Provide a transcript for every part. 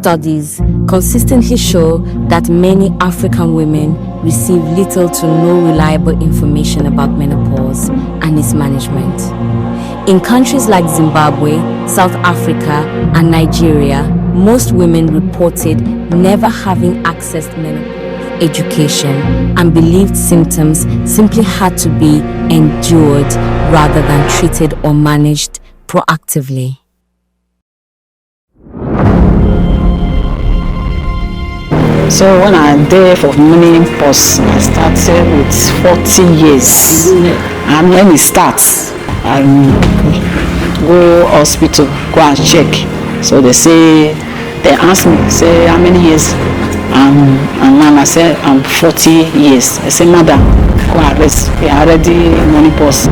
Studies consistently show that many African women receive little to no reliable information about menopause and its management. In countries like Zimbabwe, South Africa, and Nigeria, most women reported never having accessed menopause education and believed symptoms simply had to be endured rather than treated or managed proactively. So when I did for menopause, I started with 40 years. And when it starts, I go hospital, go and check. So they ask me, say how many years? And then I said, I'm 40 years. I say, madam, go and rest. We are already menopause.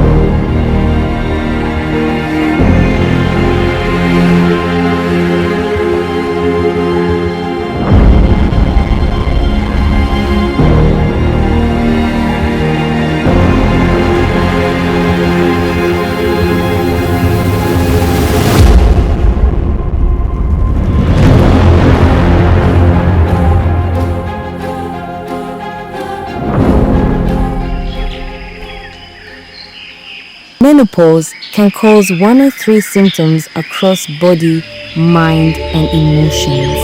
Menopause can cause one or three symptoms across body, mind, and emotions.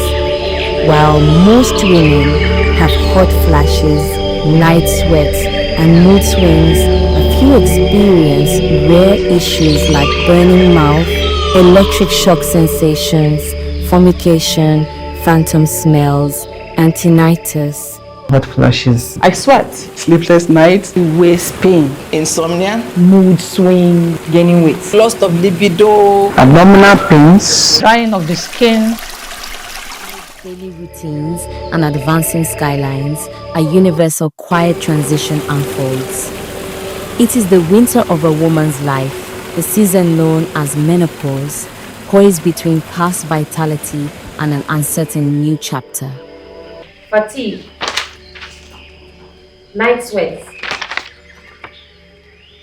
While most women have hot flashes, night sweats, and mood swings, a few experience rare issues like burning mouth, electric shock sensations, formication, phantom smells, and tinnitus. Hot flashes. I sweat. Sleepless nights, waist pain, Insomnia. Mood swing. Gaining weight. Loss of libido. Abdominal pains. Drying of the skin. Daily routines and advancing skylines, a universal quiet transition unfolds. It is the winter of a woman's life, the season known as menopause, poised between past vitality and an uncertain new chapter. Fatigue, night sweats,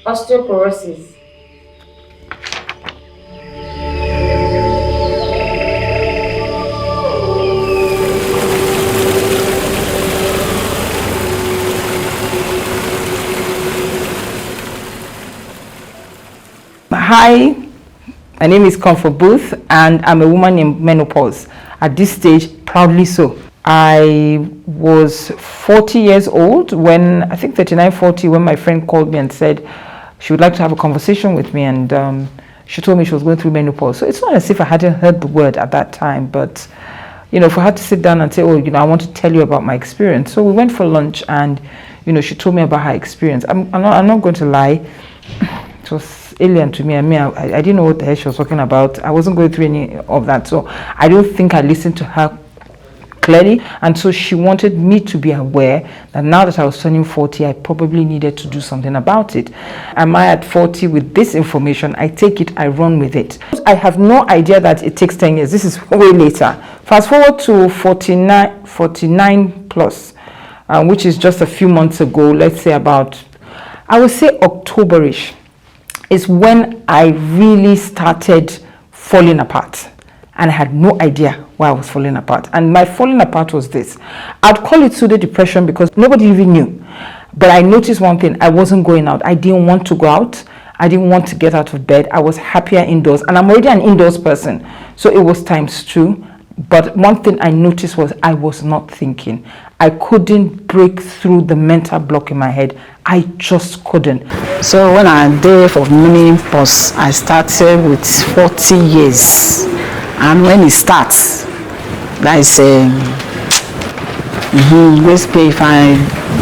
osteoporosis. Hi, my name is Comfort Booth and I'm a woman in menopause. At this stage, proudly so. I was 40 years old when, I think 39, 40, when my friend called me and said she would like to have a conversation with me, and she told me she was going through menopause. So it's not as if I hadn't heard the word at that time, but you know, for her to sit down and say, oh, you know, I want to tell you about my experience. So we went for lunch and, you know, she told me about her experience. I'm not going to lie. It was alien to me. I didn't know what the hell she was talking about. I wasn't going through any of that. So I don't think I listened to her clearly, and so she wanted me to be aware that now that I was turning 40, I probably needed to do something about it. Am I at 40 with this information? I take it, I run with it. I have no idea that it takes 10 years. This is way later. Fast forward to 49 plus, which is just a few months ago, let's say about, I would say Octoberish, is when I really started falling apart. And I had no idea why I was falling apart. And my falling apart was this. I'd call it pseudo depression because nobody even knew. But I noticed one thing. I wasn't going out. I didn't want to go out. I didn't want to get out of bed. I was happier indoors. And I'm already an indoors person. So it was times two. But one thing I noticed was I was not thinking. I couldn't break through the mental block in my head. I just couldn't. So when I did for menopause, I started with 40 years. And when it starts, that is waist pain. If I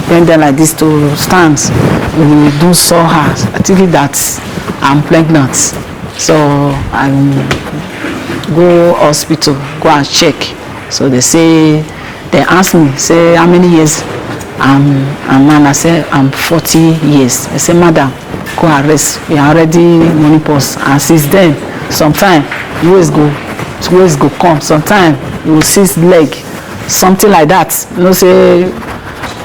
bend down like this to stand, it will do so hard. I think that I'm pregnant. So I go hospital, go and check. So they ask me, say how many years? And then I say I'm 40 years. I say, madam, go and rest. We are already menopause. And since then, sometimes waist go come. Sometimes you will see leg, something like that. You know, say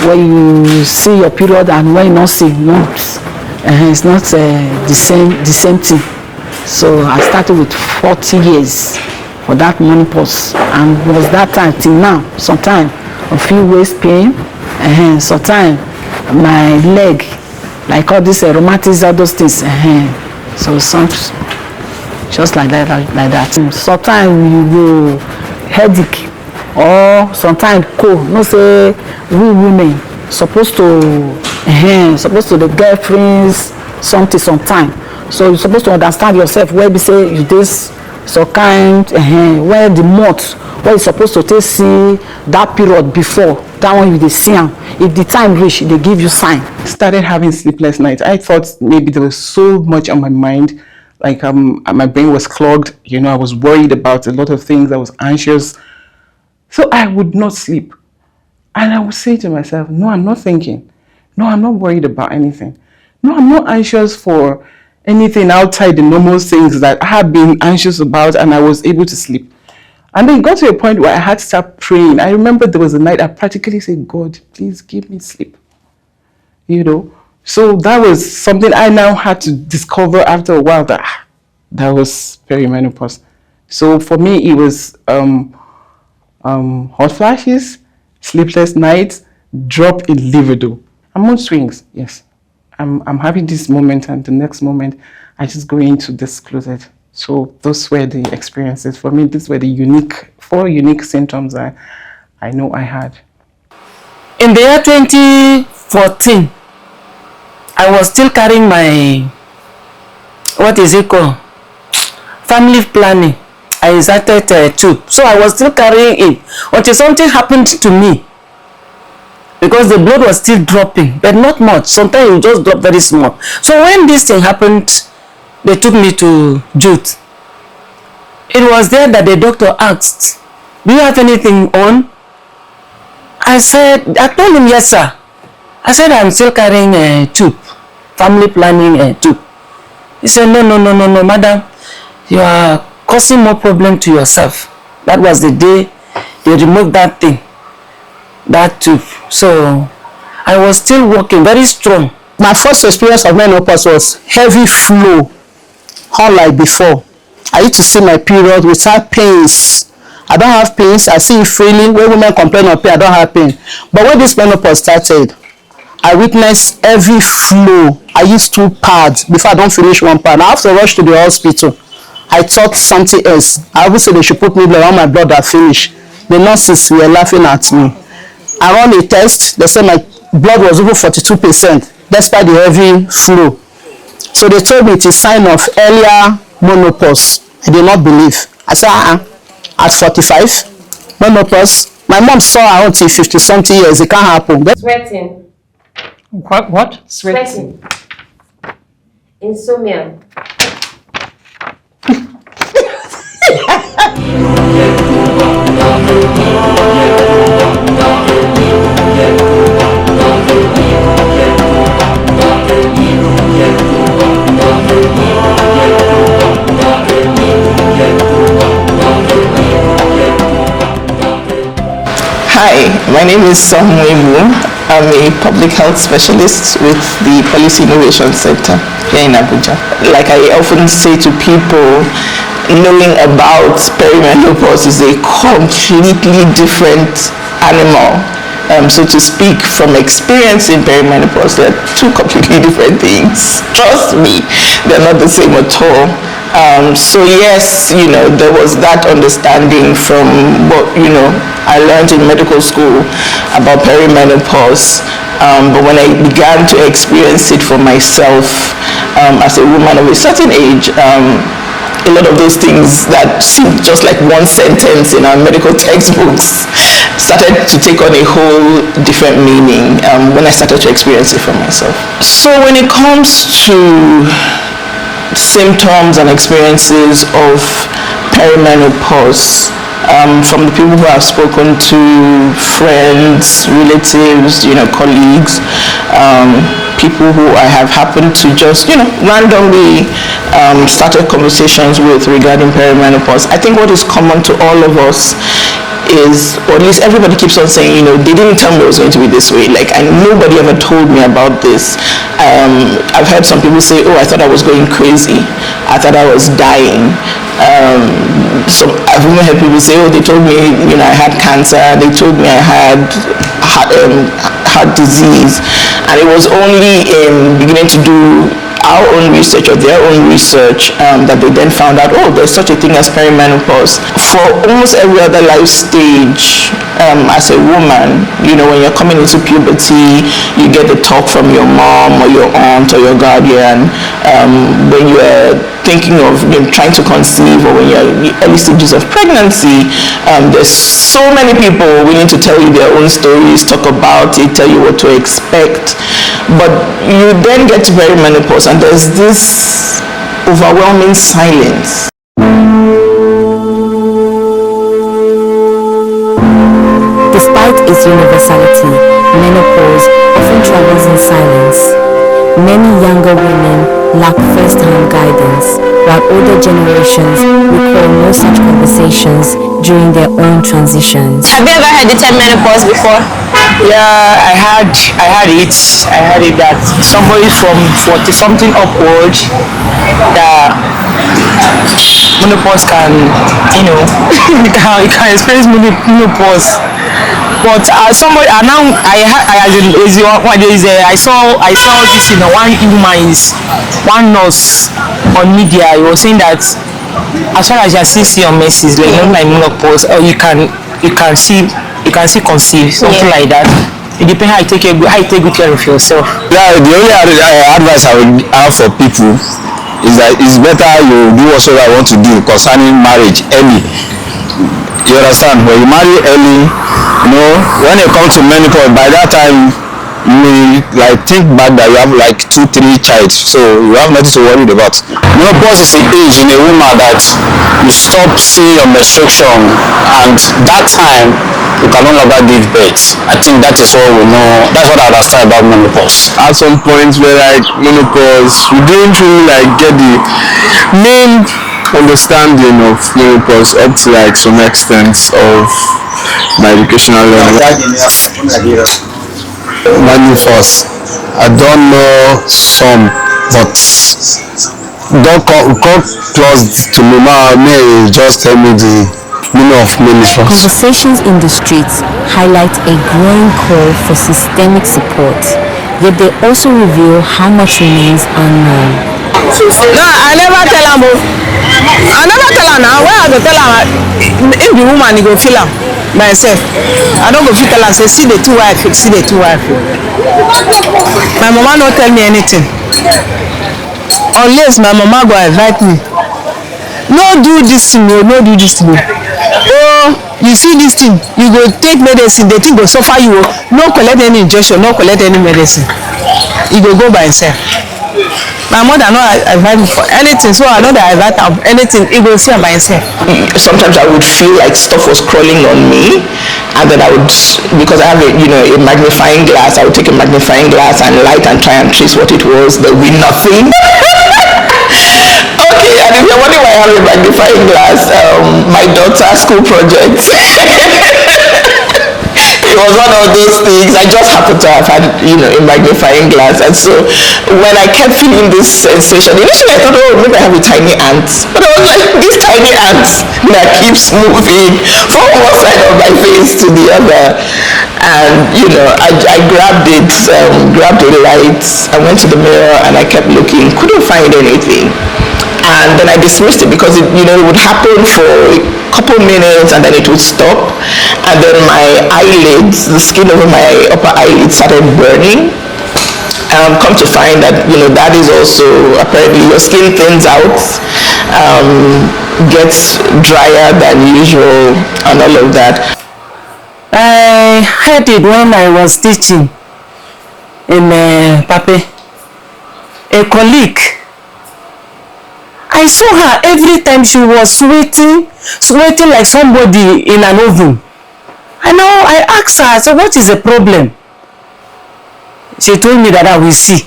when you see your period and when you don't see, it's not the same thing. So I started with 40 years. for that menopause, and it was that time till now. Sometimes I feel waist pain, sometimes my leg, like all these rheumatism, all those things. So some just like that, like that. Sometimes we will headache, or sometimes cold. No say we women supposed to the girlfriends something sometime. So you're supposed to understand yourself where we say you this so kind where the month where you're supposed to take see that period before that one you dey see am. If the time reach, they give you sign. Started having sleepless nights. I thought maybe there was so much on my mind, like my brain was clogged. I was worried about a lot of things. I was anxious, so I would not sleep. And I would say to myself, no, I'm not thinking. No, I'm not worried about anything. No, I'm not anxious for anything outside the normal things that I had been anxious about, and I was able to sleep. And then it got to a point where I had to start praying. I remember there was a night I practically said, God, please give me sleep. So that was something I now had to discover after a while, that was perimenopause. So for me, it was hot flashes, sleepless nights, drop in libido. I'm on swings, yes. I'm having this moment, and the next moment I just go into this closet. So those were the experiences for me. These were the 4 unique symptoms I know I had. In the year 2014, I was still carrying my, what is it called? Family planning. I inserted a tube. So I was still carrying it until something happened to me. Because the blood was still dropping, but not much. Sometimes it just dropped very small. So when this thing happened, they took me to Jute. It was there that the doctor asked, do you have anything on? I told him, yes, sir. I said, I'm still carrying a tube, family planning tube. He said, no, madam. You are causing more problem to yourself. That was the day they removed that thing, that tube. So I was still working very strong. My first experience of menopause was heavy flow, unlike before. I used to see my period without pains. I don't have pains. I see it freely. When women complain of pain, I don't have pain. But when this menopause started, I witnessed heavy flow. I used 2 pads before I don't finish 1 pad. I have to rush to the hospital. I thought something else. I always said they should put me blood on my blood that finished. The nurses were laughing at me. I ran a test. They said my blood was over 42%, despite the heavy flow. So they told me it's a sign of earlier menopause. I did not believe. I said, at 45, menopause. My mom saw her until 50-something years. It can't happen. Sweating. What? Sweating. Insomnia. Hi, my name is Samuel Wu. I'm a public health specialist with the Policy Innovation Center here in Abuja. Like I often say to people, knowing about perimenopause is a completely different animal. So to speak from experience in perimenopause, they're 2 completely different things. Trust me, they're not the same at all. So yes, there was that understanding from what, I learned in medical school about perimenopause. But when I began to experience it for myself as a woman of a certain age, a lot of those things that seemed just like one sentence in our medical textbooks started to take on a whole different meaning when I started to experience it for myself. So when it comes to symptoms and experiences of perimenopause, from the people who I've spoken to, friends, relatives, colleagues, people who I have happened to just, randomly started conversations with regarding perimenopause, I think what is common to all of us is, or at least everybody keeps on saying, you know, they didn't tell me it was going to be this way. Like, and nobody ever told me about this. I've heard some people say, oh, I thought I was going crazy. I thought I was dying. So I've even heard people say, oh, they told me, you know, I had cancer. They told me I had heart disease. And it was only in beginning to do our own research or their own research that they then found out, oh, there's such a thing as perimenopause. For almost every other life stage, as a woman, you know, when you're coming into puberty, you get the talk from your mom or your aunt or your guardian. When you're thinking of, you know, trying to conceive, or when you're in the early stages of pregnancy, there's so many people willing to tell you their own stories, talk about it, tell you what to expect. But you then get to perimenopause and there's this overwhelming silence. Despite its universality, menopause often travels in silence. Many younger women lack first-hand guidance, while older generations recall no such conversations during their own transitions. Have you ever heard the term menopause before? Yeah, I had it. I had it that somebody from 40 something upward, that menopause can, you know, you can experience menopause. But somebody, now I saw this, you know, one nurse on media. He was saying that as far as you still see your menses, like not like menopause, or you can see conceive, something like that. It depends how you take good care of yourself. Yeah, the only advice I would have for people is that it's better you do whatever you want to do concerning marriage early. You understand? When you marry early, you know, when it comes to menopause, by that time you will like think back that you have like 2-3 child, so you have nothing to worry about. Menopause is the age in a woman that you stop seeing your menstruation, and that time you can no longer give birth. I think that is what we know. That's what I understand about menopause. At some point where like menopause, we didn't really like get the main understanding of menopause up to like some extent of my educational level. Menopause, I don't know some, but don't come close to me now. May just tell me the meaning of menopause. Conversations in the streets highlight a growing call for systemic support, yet they also reveal how much remains unknown. No, I never tell her. I never tell her now. Where I go tell her? If the woman he go feel her myself. I don't go feel tell her say see the two wife, see the two wife. My mama don't tell me anything. Unless my mama go invite me. No do this thing, no do this thing. Oh, you see this thing, you go take medicine, the thing go suffer you. No collect any injection, no collect any medicine. You go by himself. My mother not invite me for anything, so I know that I invite her anything, it will see her by himself. Sometimes I would feel like stuff was crawling on me, and then I would, because I have a magnifying glass, I would take a magnifying glass and light and try and trace what it was. There would be nothing. Okay, and if you're wondering why I have a magnifying glass, my daughter's school project. It was one of those things. I just happened to have had, a magnifying glass. And so when I kept feeling this sensation, initially I thought, oh, maybe I have a tiny ant. But I was like, this tiny ant that keeps moving from one side of my face to the other. And, I grabbed it, grabbed a light, I went to the mirror and I kept looking, couldn't find anything. And then I dismissed it because it would happen for a couple minutes and then it would stop, and then my eyelids, the skin over my upper eyelids started burning. Come to find that that is also apparently your skin thins out, gets drier than usual and all of that. I had it when I was teaching in Pape. A colleague, I saw her every time she was sweating like somebody in an oven. I know, I asked her, I said, what is the problem? She told me that I will see.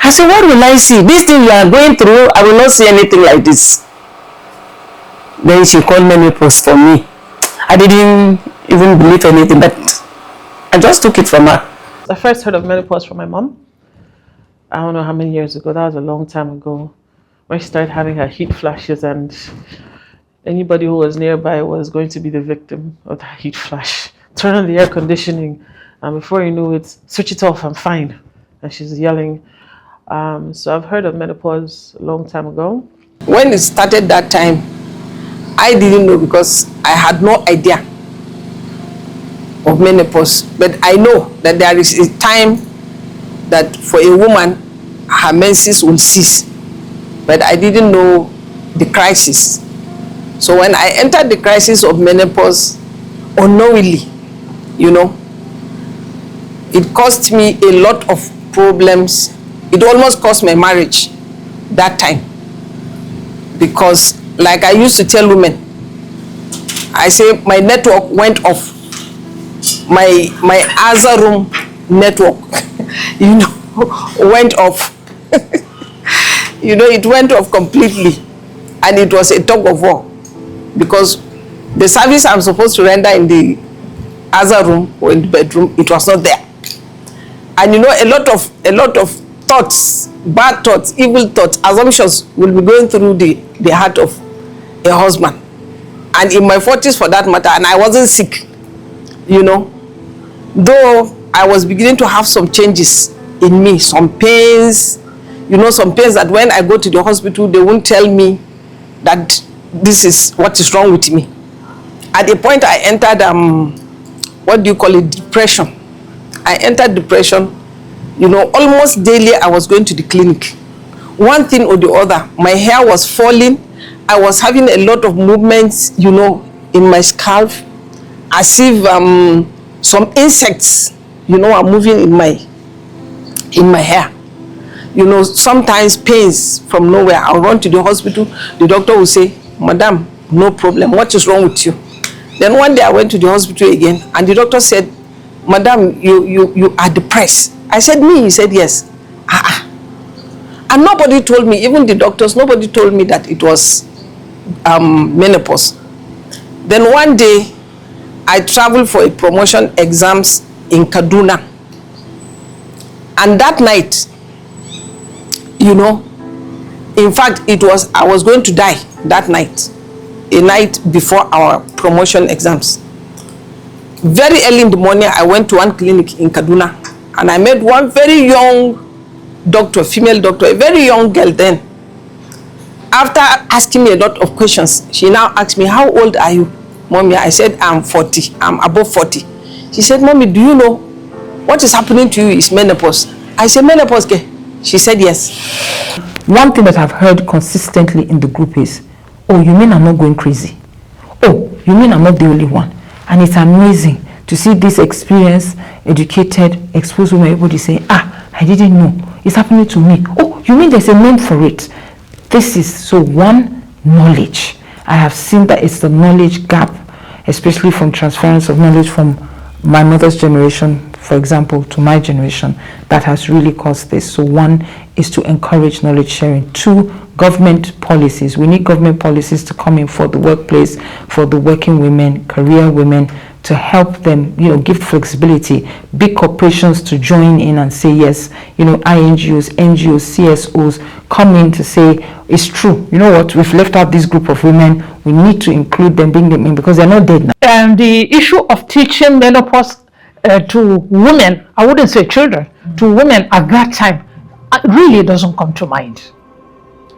I said, what will I see? This thing you are going through, I will not see anything like this. Then she called menopause for me. I didn't even believe anything, but I just took it from her. I first heard of menopause from my mom. I don't know how many years ago. That was a long time ago. When she started having her heat flashes, and anybody who was nearby was going to be the victim of that heat flash. Turn on the air conditioning, and before you know it, switch it off, I'm fine. And she's yelling. So I've heard of menopause a long time ago. When it started that time, I didn't know because I had no idea of menopause. But I know that there is a time that for a woman, her menses will cease. But I didn't know the crisis. So when I entered the crisis of menopause, unknowingly, you know, it cost me a lot of problems. It almost cost my marriage that time. Because like I used to tell women, I say my network went off. My other room network, you know, went off. You know, it went off completely. And it was a tug of war. Because the service I'm supposed to render in the other room or in the bedroom, it was not there. And you know, a lot of thoughts, bad thoughts, evil thoughts, assumptions will be going through the heart of a husband. And in my 40s for that matter, and I wasn't sick, you know. Though I was beginning to have some changes in me, some pains, you know, some pains that when I go to the hospital, they won't tell me that this is what is wrong with me. At a point I entered, what do you call it, depression. I entered depression, you know, almost daily I was going to the clinic. One thing or the other, my hair was falling. I was having a lot of movements, you know, in my scalp, as if some insects, you know, are moving in my hair. You know, sometimes pains from nowhere. I'll run to the hospital. The doctor will say, "Madam, no problem. What is wrong with you?" Then one day I went to the hospital again, and the doctor said, "Madam, you are depressed." I said, "Me?" He said, "Yes." And nobody told me, even the doctors, nobody told me that it was menopause. Then one day, I traveled for a promotion exams in Kaduna. And that night, you know, in fact, I was going to die that night, a night before our promotion exams. Very early in the morning, I went to one clinic in Kaduna, and I met one very young doctor, female doctor, a very young girl then. After asking me a lot of questions, she now asked me, "How old are you, Mommy?" I said, "I'm 40, I'm above 40. She said, "Mommy, do you know what is happening to you is menopause?" I said, "Menopause, ke?" She said, "Yes." One thing that I've heard consistently in the group is, "Oh, you mean I'm not going crazy? Oh, you mean I'm not the only one?" And it's amazing to see this experienced, educated, exposed women, everybody saying, "I didn't know. It's happening to me. Oh, you mean there's a name for it?" This is so one, knowledge. I have seen that it's the knowledge gap, especially from transference of knowledge from my mother's generation, for example, to my generation, that has really caused this. So one is to encourage knowledge sharing. Two, government policies. We need government policies to come in for the workplace, for the working women, career women, to help them, you know, give flexibility. Big corporations to join in and say yes, you know, INGOs, NGOs, CSOs come in to say it's true. You know what? We've left out this group of women. We need to include them, bring them in because they're not dead now. And the issue of teaching menopause to women, I wouldn't say children, to women at that time, really doesn't come to mind.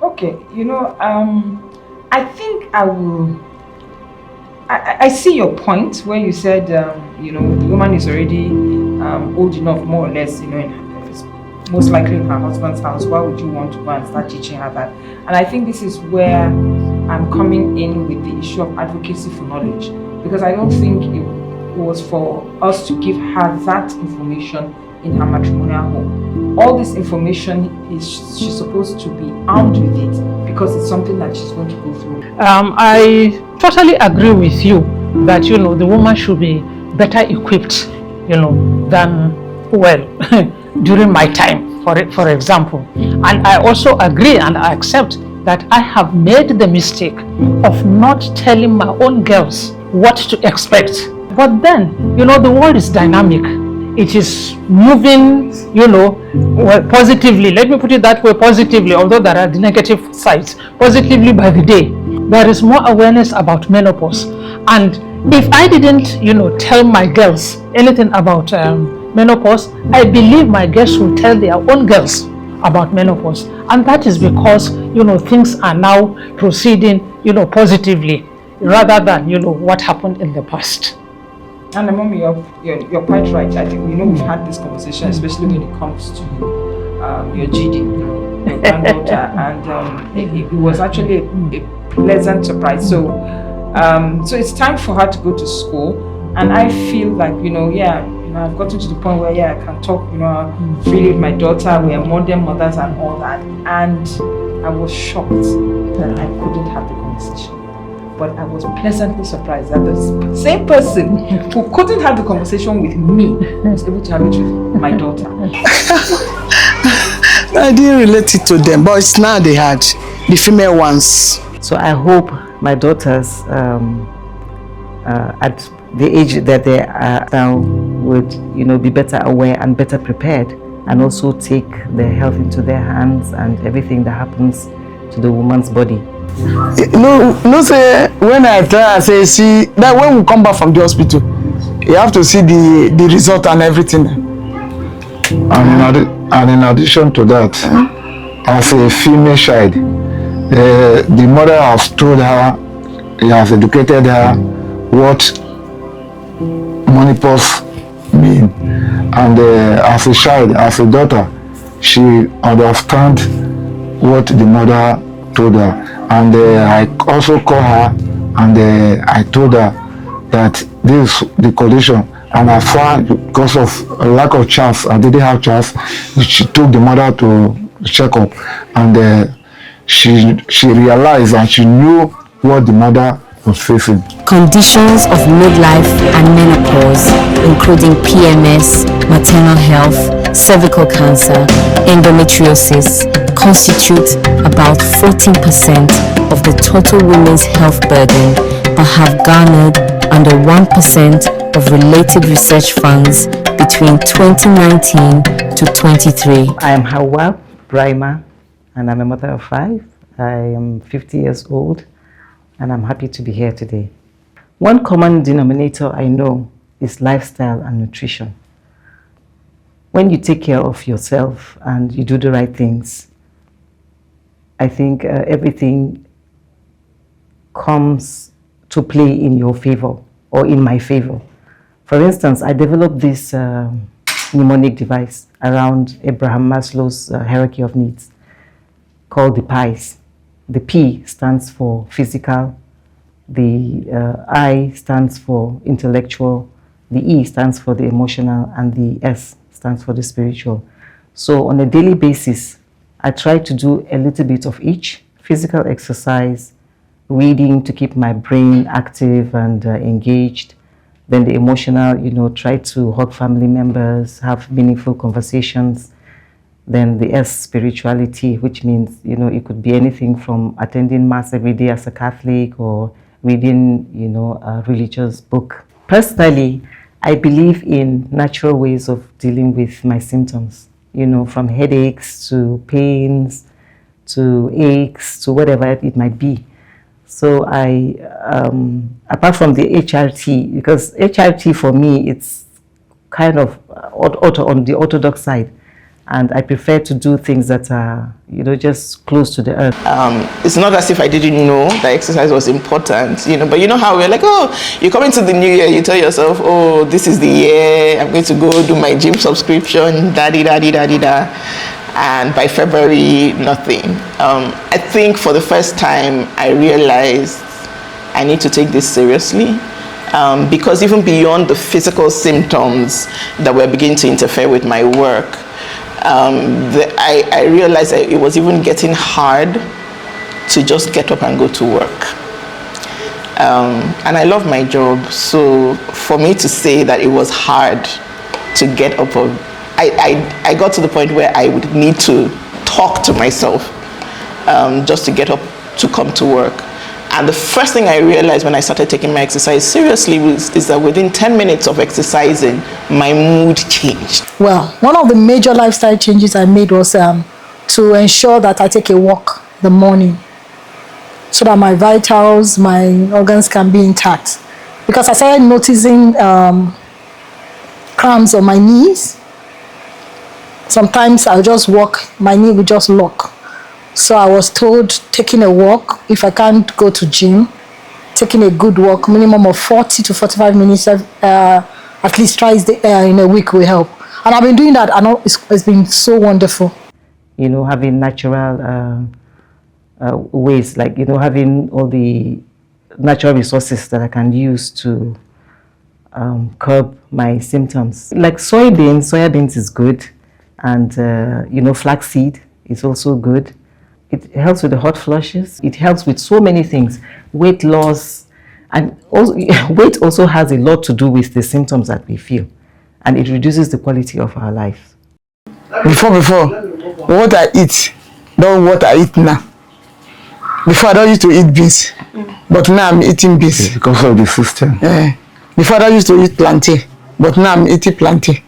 Okay, you know, I think I will. I see your point where you said, you know, the woman is already old enough, more or less, you know, most likely in her husband's house. Why would you want to go and start teaching her that? And I think this is where I'm coming in with the issue of advocacy for knowledge, because I don't think it was for us to give her that information in her matrimonial home. All this information she's supposed to be armed with it because it's something that she's going to go through. I totally agree with you that, you know, the woman should be better equipped, you know, than, well, during my time, for example. And I also agree and I accept that I have made the mistake of not telling my own girls what to expect. But then, the world is dynamic. It is moving, well, positively. Let me put it that way, positively, although there are the negative sides, positively by the day. There is more awareness about menopause. And if I didn't, tell my girls anything about menopause, I believe my girls will tell their own girls about menopause. And that is because, things are now proceeding, positively, rather than, what happened in the past. And Mommy, you're quite right. I think we've had this conversation, especially when it comes to your GD, your granddaughter, and it was actually a pleasant surprise. So it's time for her to go to school, and I feel like I've gotten to the point where I can talk freely with my daughter. We are modern mothers and all that, and I was shocked that I couldn't have the conversation. But I was pleasantly surprised that the same person who couldn't have the conversation with me was able to have it with my daughter. I didn't relate it to them, but it's now they had the female ones. So I hope my daughters, at the age that they are now, would be better aware and better prepared, and also take their health into their hands and everything that happens to the woman's body. No, say when I try, I say, see that when we come back from the hospital, you have to see the result and everything. And in addition to that, as a female child, the mother has told her, he has educated her what menopause mean, and as a child, as a daughter, she understands what the mother told her. And I also called her, and I told her that this is the condition, and I found, because of a lack of chance, I didn't have chance, she took the mother to check up, and she realized and she knew what the mother was facing. Conditions of midlife and menopause, including PMS, maternal health, cervical cancer, endometriosis, constitute about 14% of the total women's health burden, but have garnered under 1% of related research funds between 2019 to 23. I am Hawa Brahma, and I'm a mother of 5. I am 50 years old, and I'm happy to be here today. One common denominator I know is lifestyle and nutrition. When you take care of yourself and you do the right things, I think everything comes to play in your favor or in my favor. For instance, I developed this mnemonic device around Abraham Maslow's hierarchy of needs called the PIES. The P stands for physical, the I stands for intellectual, the E stands for the emotional, and the S stands for the spiritual. So on a daily basis, I try to do a little bit of each: physical exercise, reading to keep my brain active and engaged. Then the emotional, try to hug family members, have meaningful conversations. Then the S, spirituality, which means, it could be anything from attending mass every day as a Catholic or reading, a religious book. Personally, I believe in natural ways of dealing with my symptoms, from headaches to pains to aches to whatever it might be. So I, apart from the HRT, because HRT for me, it's kind of on the orthodox side. And I prefer to do things that are, just close to the earth. It's not as if I didn't know that exercise was important, but you know how we're like, oh, you come into the new year, you tell yourself, oh, this is the year, I'm going to go do my gym subscription, da-di-da-di-da-di-da. And by February, nothing. I think for the first time, I realized I need to take this seriously. Because even beyond the physical symptoms that were beginning to interfere with my work, I realized that it was even getting hard to just get up and go to work. And I love my job, so for me to say that it was hard to get up, I got to the point where I would need to talk to myself just to get up to come to work. And the first thing I realized when I started taking my exercise seriously is that within 10 minutes of exercising, my mood changed. Well, one of the major lifestyle changes I made was to ensure that I take a walk in the morning so that my vitals, my organs can be intact. Because I started noticing cramps on my knees. Sometimes I'll just walk, my knee will just lock. So I was told taking a walk, if I can't go to gym, taking a good walk, minimum of 40 to 45 minutes at least twice in a week will help. And I've been doing that, and it's been so wonderful. You know, having natural ways, like, you know, having all the natural resources that I can use to curb my symptoms. Like soybeans is good, and you know, flaxseed is also good. It helps with the hot flushes. It helps with so many things, weight loss, and also, weight also has a lot to do with the symptoms that we feel, and it reduces the quality of our life. Before, what I eat, not what I eat now. Before I don't used to eat beans, but now I'm eating beans. It's because of the system. Before I don't used to eat plantain, but now I'm eating plantain.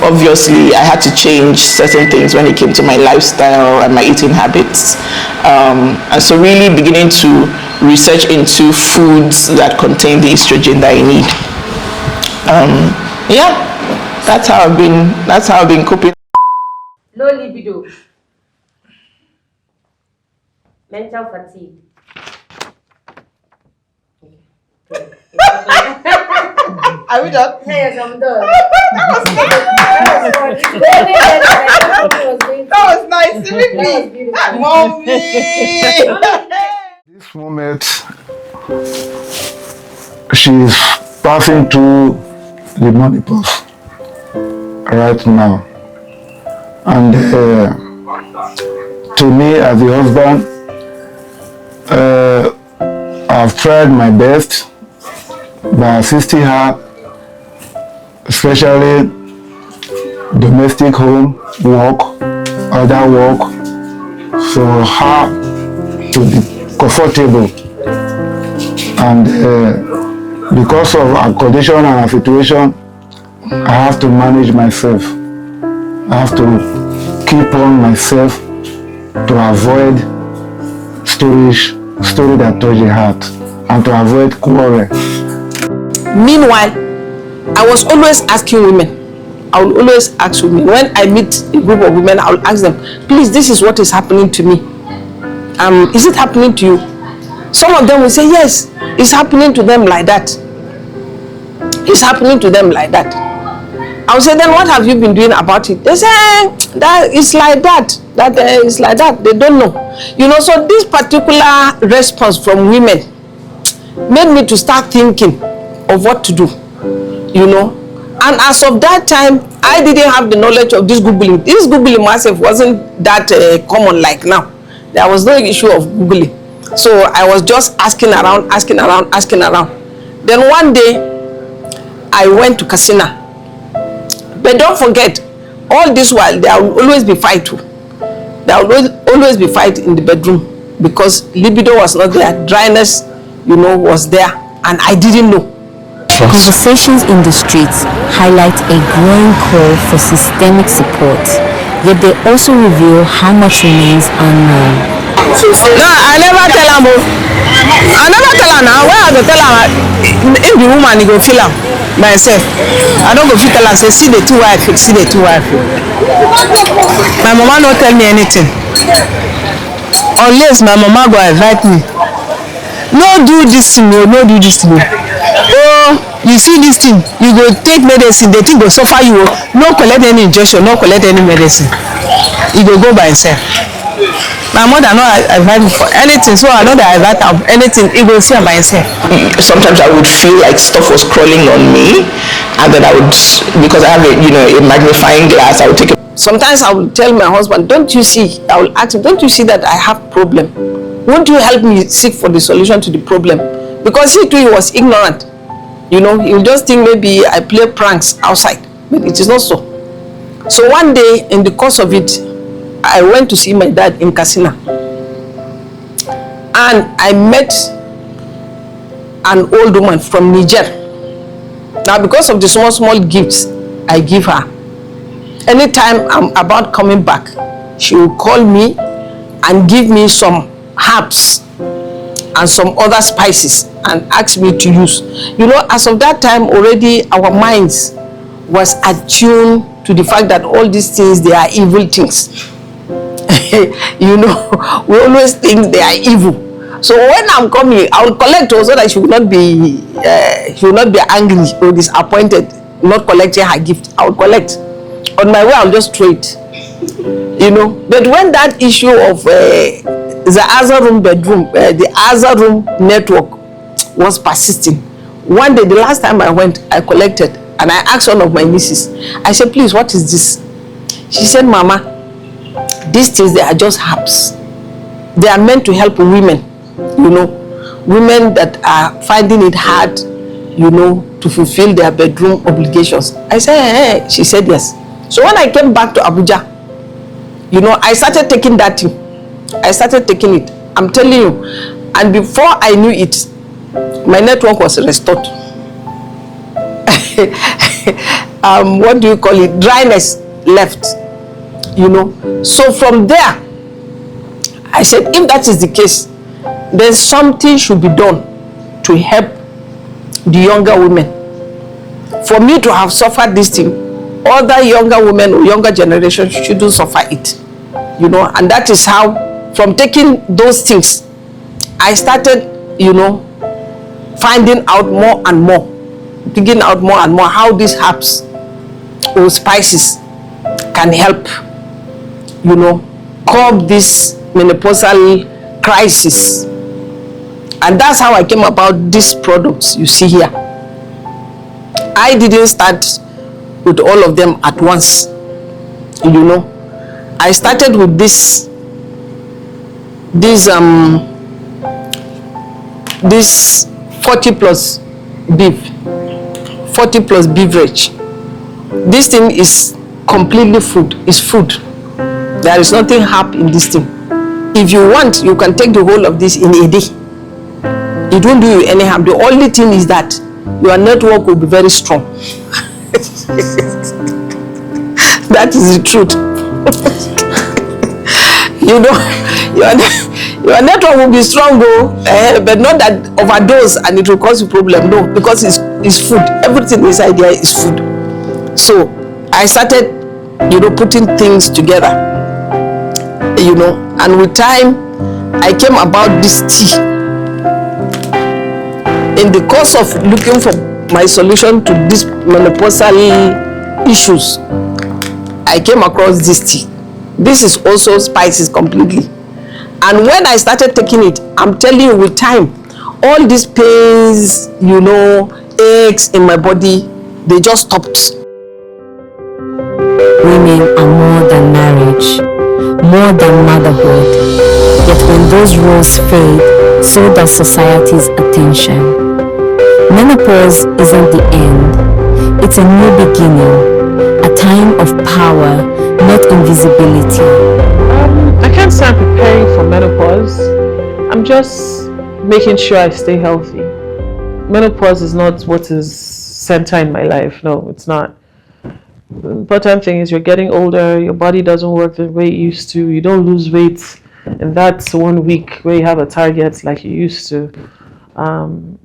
Obviously, I had to change certain things when it came to my lifestyle and my eating habits. And so really beginning to research into foods that contain the estrogen that I need. Yeah, that's how I've been coping. Low libido. Mental fatigue. Are we done? Yes, I'm done. That was nice. Mommy. This moment, she's passing through the menopause right now, and to me as the husband, I've tried my best by assisting her, especially domestic home work, other work, for her to be comfortable. And because of our condition and our situation, I have to manage myself. I have to keep on myself to avoid story that touch the heart, and to avoid quarrel. Meanwhile, I was always asking women. I will always ask women. When I meet a group of women, I will ask them, please, this is what is happening to me. Is it happening to you? Some of them will say, yes, it's happening to them like that. It's happening to them like that. I will say, then what have you been doing about it? They say, that it's like that. It's like that. They don't know. You know, so this particular response from women made me to start thinking of what to do, you know. And as of that time, I didn't have the knowledge of this Googling. This Googling myself wasn't that common like now. There was no issue of Googling. So I was just asking around. Then one day, I went to Casina. But don't forget, all this while, there will always be fight too. There will always be fight in the bedroom, because libido was not there, dryness, you know, was there, and I didn't know. Conversations in the streets highlight a growing call for systemic support, yet they also reveal how much remains unknown. No, I never tell her. I never tell her now. Where I go tell her, if the woman go feel her by herself, I don't go fit tell her, say, see the two wife, see the two wife. My mama don't tell me anything. Unless my mama go invite me. No do this thing, no do this thing. Oh, you see this thing, you go take medicine, the thing go suffer you. No collect any injection, no collect any medicine. You go by himself. My mother no invite me for anything, so I know that I invite her anything, he go see her by himself. Sometimes I would feel like stuff was crawling on me, and then I would, because I have a magnifying glass, I would take a... Sometimes I will tell my husband, don't you see, I will ask him, don't you see that I have problem? Won't you help me seek for the solution to the problem? Because he too, he was ignorant. You know, he would just think maybe I play pranks outside, but it is not so. So one day, in the course of it, I went to see my dad in Casina. and I met an old woman from Niger. Now, because of the small gifts I give her, anytime I'm about coming back, she will call me and give me some herbs and some other spices and ask me to use. You know, as of that time already, our minds was attuned to the fact that all these things, they are evil things. You know, we always think they are evil. So when I'm coming, I will collect also that she will not be angry or disappointed not collecting her gift. I will collect. On my way, I'll just throw it. You know, but when that issue of the other room bedroom, the other room network was persisting, one day, the last time I went, I collected, and I asked one of my nieces, I said, please, what is this? She said, Mama, these things, they are just herbs. They are meant to help women, you know, women that are finding it hard, you know, to fulfill their bedroom obligations. I said, hey. She said, yes. So when I came back to Abuja, you know, I started taking that thing. I started taking it. I'm telling you. And before I knew it, my network was restored. What do you call it? Dryness left. You know. So from there, I said, if that is the case, then something should be done to help the younger women. For me to have suffered this thing, other younger women or younger generation shouldn't suffer it. You know, and that is how, from taking those things, I started, you know, finding out more and more, digging out more and more how these herbs or spices can help, you know, curb this menopausal crisis. And that's how I came about these products you see here. I didn't start with all of them at once, you know. I started with this 40 plus beef, 40 plus beverage. This thing is completely food. It's food. There is nothing herb in this thing. If you want, you can take the whole of this in a day. It won't do you any harm. The only thing is that your network will be very strong. That is the truth. You know, your network will be strong, but not that overdose and it will cause you problem. No, because it's food. Everything inside there is food. So I started, you know, putting things together, you know, and with time I came about this tea. In the course of looking for my solution to these menopausal issues, I came across this tea. This is also spices completely. And when I started taking it, I'm telling you, with time, all these pains, you know, aches in my body, they just stopped. Women are more than marriage, more than motherhood. Yet when those roles fade, so does society's attention. Menopause isn't the end. It's a new beginning, a time of power, not invisibility. I can't say I'm preparing for menopause. I'm just making sure I stay healthy. Menopause is not what is center in my life. No, it's not. The important thing is you're getting older, your body doesn't work the way it used to, you don't lose weight, and that's 1 week where you have a target like you used to.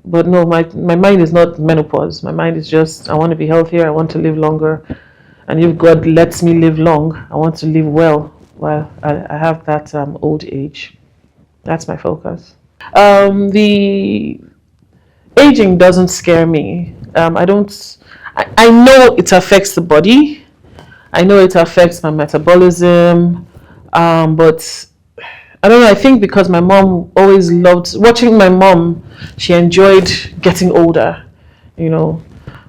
But no, my mind is not menopause. My mind is just, I want to be healthier, I want to live longer. And if God lets me live long, I want to live well while I have that old age. That's my focus. The aging doesn't scare me. I know it affects the body. I know it affects my metabolism. But I don't know, I think because my mom always loved watching my mom, she enjoyed getting older, you know.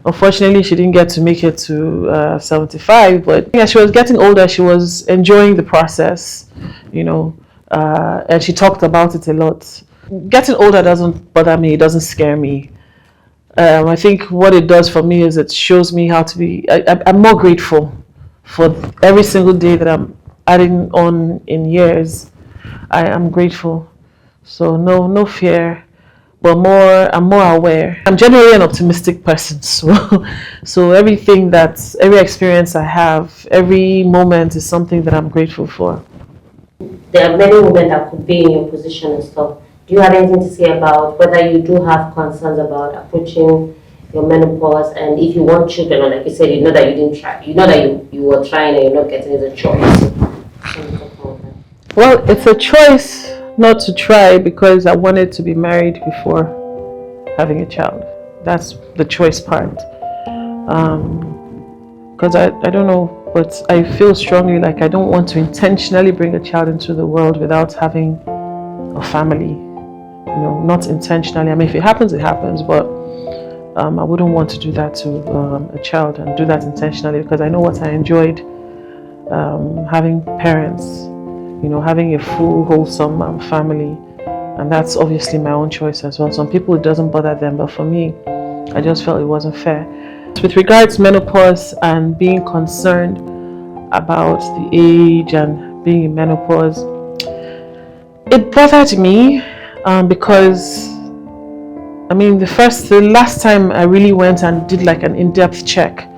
Unfortunately, she didn't get to make it to 75, but as she was getting older, she was enjoying the process, you know, and she talked about it a lot. Getting older doesn't bother me, it doesn't scare me. I think what it does for me is it shows me how to be, I'm more grateful for every single day that I'm adding on in years. I am grateful So no fear, but I'm more aware. I'm generally an optimistic person, so every experience I have, every moment is something that I'm grateful for. There are many women that could be in your position and stuff. Do you have anything to say about whether you do have concerns about approaching your menopause, and if you want children, or like you said, you know that you didn't try, you know that you were trying and you're not getting it, a choice. Well, it's a choice not to try because I wanted to be married before having a child. That's the choice part. Because I don't know, but I feel strongly like I don't want to intentionally bring a child into the world without having a family. You know, not intentionally. I mean, if it happens, it happens, but I wouldn't want to do that to a child and do that intentionally, because I know what I enjoyed having parents, you know, having a full, wholesome family. And that's obviously my own choice as well. Some people, it doesn't bother them, but for me, I just felt it wasn't fair. With regards to menopause and being concerned about the age and being in menopause, it bothered me because, I mean, the last time I really went and did like an in-depth check,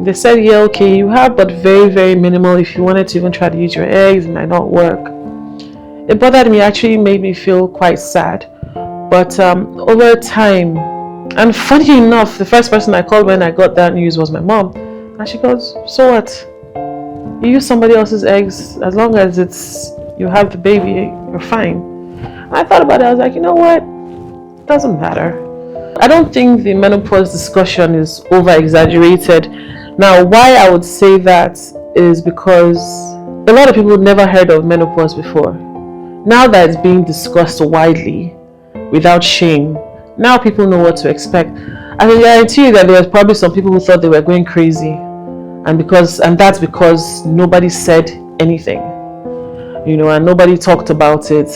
they said, yeah, okay, you have, but very, very minimal. If you wanted to even try to use your eggs, it might not work. It bothered me, actually made me feel quite sad. But over time, and funny enough, the first person I called when I got that news was my mom. And she goes, so what? You use somebody else's eggs, as long as you have the baby, you're fine. And I thought about it, I was like, you know what? It doesn't matter. I don't think the menopause discussion is over-exaggerated. Now, why I would say that is because a lot of people never heard of menopause before. Now that it's being discussed widely, without shame, now people know what to expect. I can guarantee you that there was probably some people who thought they were going crazy, and that's because nobody said anything, you know, and nobody talked about it.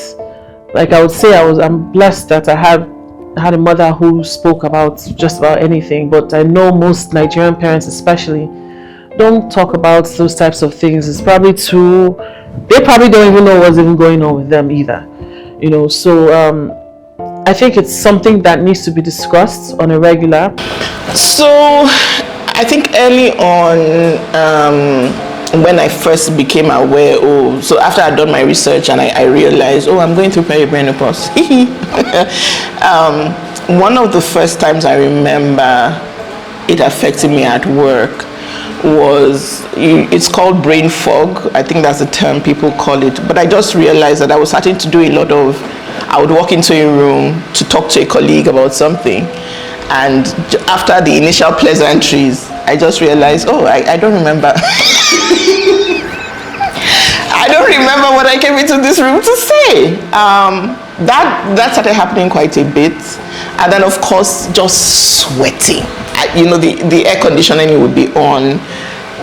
Like I would say, I'm blessed that I had a mother who spoke about just about anything. But I know most Nigerian parents, especially, don't talk about those types of things. It's probably they probably don't even know what's even going on with them either, you know. So I think it's something that needs to be discussed on a regular. So I think early on, when I first became aware, so after I'd done my research and I realized, I'm going through perimenopause. One of the first times I remember it affecting me at work was, it's called brain fog. I think that's the term people call it. But I just realized that I was starting to do I would walk into a room to talk to a colleague about something, and after the initial pleasantries, I just realized, I don't remember. I don't remember what I came into this room to say. That started happening quite a bit, and then of course just sweating. The air conditioning would be on,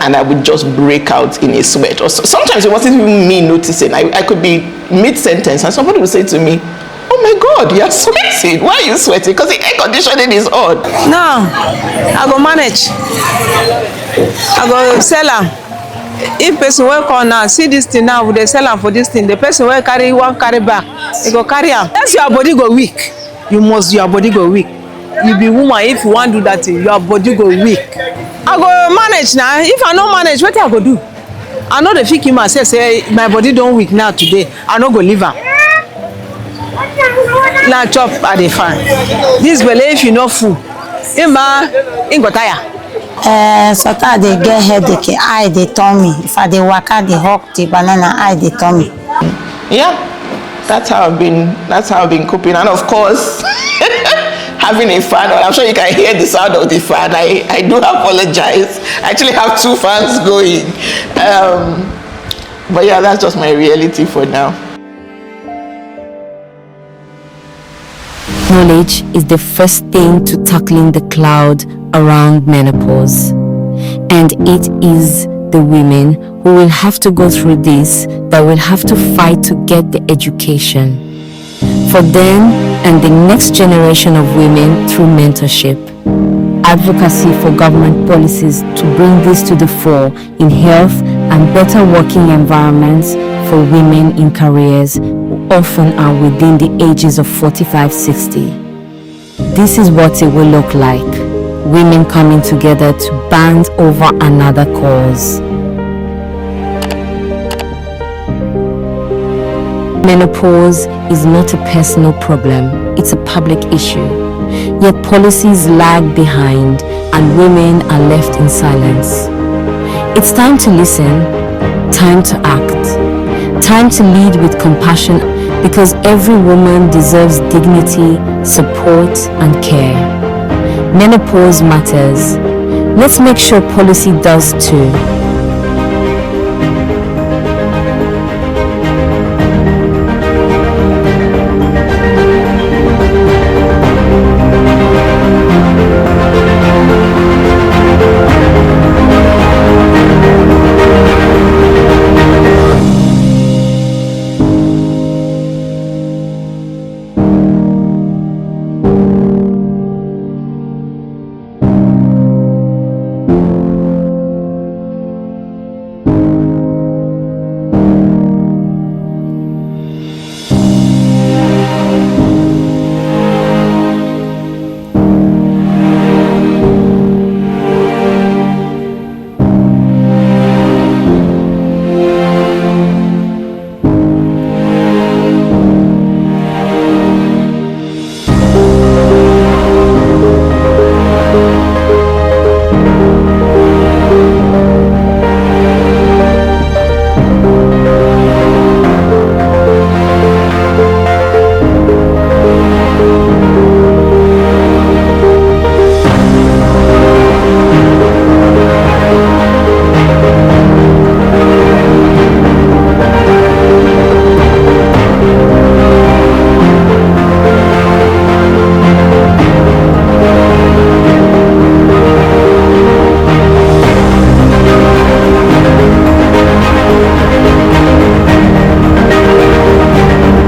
and I would just break out in a sweat. Or sometimes it wasn't even me noticing. I could be mid-sentence and somebody would say to me, oh my God, you're sweating. Why are you sweating? Because the air conditioning is on. No, I go manage. I go sell them. If person will come now, see this thing now, they sell them for this thing. The person will carry back. They go carry them. Unless your body go weak, your body go weak. You be woman, if you want to do that thing, your body go weak. I go manage now. If I don't manage, what I go do? I know the fit myself say my body don't weak now today. I no go live am. Now chop at the fan. This belle if you no full, in go tire. Sometimes they get headache, eye they turn me. If I dey waka, they hawk the banana, eye they turn me. Yeah, that's how I've been coping, and of course. Having a fan, I'm sure you can hear the sound of the fan. I do apologize. I actually have 2 fans going. But yeah, that's just my reality for now. Knowledge is the first thing to tackling the cloud around menopause. And it is the women who will have to go through this that will have to fight to get the education. For them and the next generation of women through mentorship. Advocacy for government policies to bring this to the fore in health and better working environments for women in careers will often are within the ages of 45-60. This is what it will look like. Women coming together to band over another cause. Menopause is not a personal problem, it's a public issue. Yet policies lag behind and women are left in silence. It's time to listen, time to act, time to lead with compassion, because every woman deserves dignity, support and care. Menopause matters. Let's make sure policy does too.